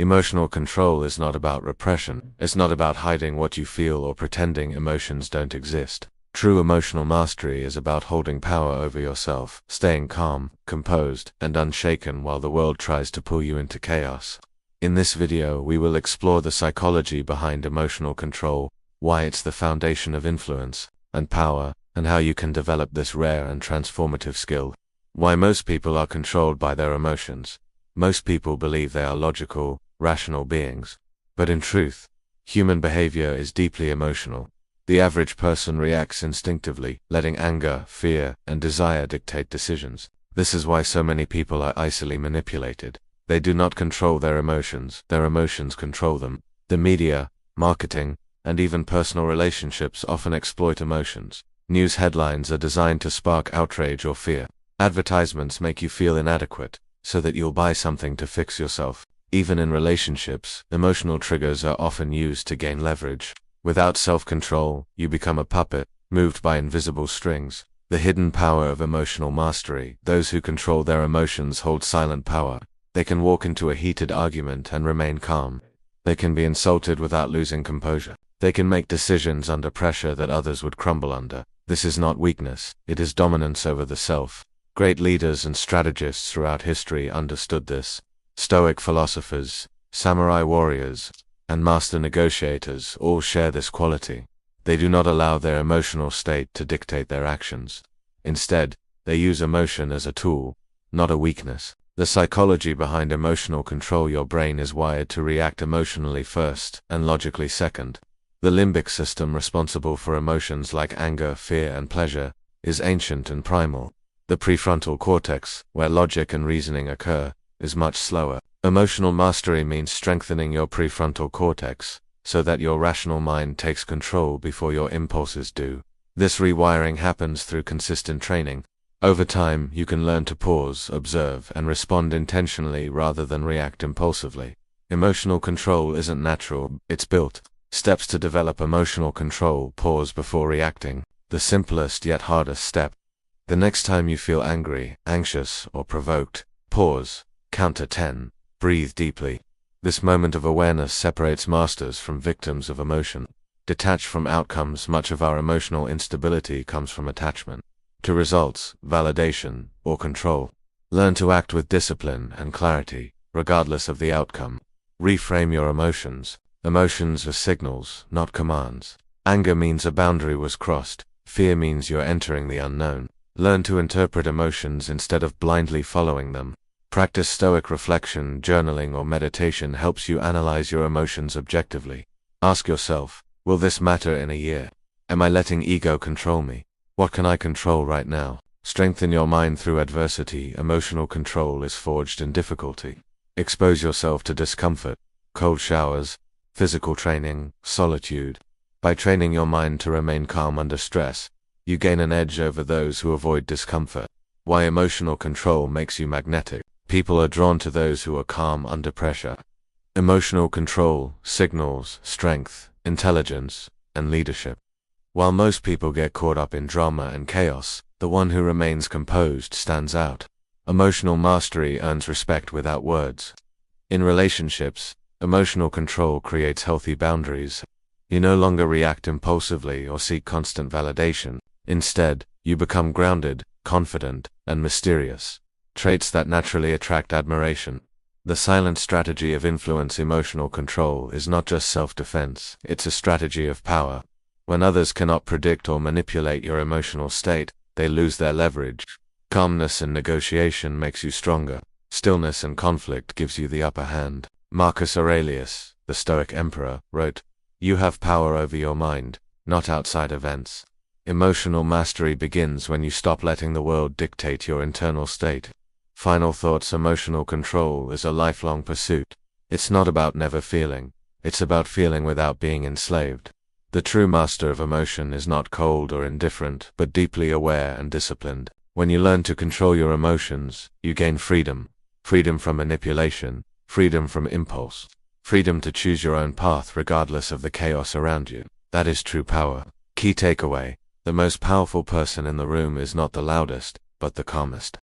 Emotional control is not about repression. It's not about hiding what you feel or pretending emotions don't exist. True emotional mastery is about holding power over yourself, staying calm, composed, and unshaken while the world tries to pull you into chaos. In this video, we will explore the psychology behind emotional control, why it's the foundation of influence and power, and how you can develop this rare and transformative skill. Why most people are controlled by their emotions. Most people believe they are logical, rational beings. But in truth, human behavior is deeply emotional. The average person reacts instinctively, letting anger, fear, and desire dictate decisions. This is why so many people are easily manipulated. They do not control their emotions control them. The media, marketing, and even personal relationships often exploit emotions. News headlines are designed to spark outrage or fear. Advertisements make you feel inadequate, so that you'll buy something to fix yourself. Even in relationships, emotional triggers are often used to gain leverage. Without self-control, you become a puppet, moved by invisible strings. The hidden power of emotional mastery. Those who control their emotions hold silent power. They can walk into a heated argument and remain calm. They can be insulted without losing composure. They can make decisions under pressure that others would crumble under. This is not weakness, it is dominance over the self. Great leaders and strategists throughout history understood this. Stoic philosophers, samurai warriors, and master negotiators all share this quality. They do not allow their emotional state to dictate their actions. Instead, they use emotion as a tool, not a weakness. The psychology behind emotional control. Your brain is wired to react emotionally first and logically second. The limbic system, responsible for emotions like anger, fear, and pleasure, is ancient and primal. The prefrontal cortex, where logic and reasoning occur, is much slower. Emotional mastery means strengthening your prefrontal cortex, so that your rational mind takes control before your impulses do. This rewiring happens through consistent training. Over time, you can learn to pause, observe, and respond intentionally rather than react impulsively. Emotional control isn't natural, it's built. Steps to develop emotional control. Pause before reacting. The simplest yet hardest step. The next time you feel angry, anxious, or provoked, pause, count to 10, breathe deeply. This moment of awareness separates masters from victims of emotion. Detach from outcomes. Much of our emotional instability comes from attachment to results, validation, or control. Learn to act with discipline and clarity, regardless of the outcome. Reframe your emotions. Emotions are signals, not commands. Anger means a boundary was crossed. Fear means you're entering the unknown. Learn to interpret emotions instead of blindly following them. Practice stoic reflection. Journaling or meditation helps you analyze your emotions objectively. Ask yourself, will this matter in a year? Am I letting ego control me? What can I control right now? Strengthen your mind through adversity. Emotional control is forged in difficulty. Expose yourself to discomfort, cold showers, physical training, solitude. By training your mind to remain calm under stress, you gain an edge over those who avoid discomfort. Why emotional control makes you magnetic. People are drawn to those who are calm under pressure. Emotional control signals strength, intelligence, and leadership. While most people get caught up in drama and chaos, the one who remains composed stands out. Emotional mastery earns respect without words. In relationships, emotional control creates healthy boundaries. You no longer react impulsively or seek constant validation. Instead, you become grounded, confident, and mysterious. Traits that naturally attract admiration. The silent strategy of influence. Emotional control is not just self-defense, it's a strategy of power. When others cannot predict or manipulate your emotional state, they lose their leverage. Calmness in negotiation makes you stronger. Stillness in conflict gives you the upper hand. Marcus Aurelius, the Stoic emperor, wrote, "You have power over your mind, not outside events." Emotional mastery begins when you stop letting the world dictate your internal state. Final thoughts. Emotional control is a lifelong pursuit. It's not about never feeling, it's about feeling without being enslaved. The true master of emotion is not cold or indifferent, but deeply aware and disciplined. When you learn to control your emotions, you gain freedom. Freedom from manipulation, freedom from impulse, freedom to choose your own path regardless of the chaos around you. That is true power. Key takeaway: the most powerful person in the room is not the loudest, but the calmest.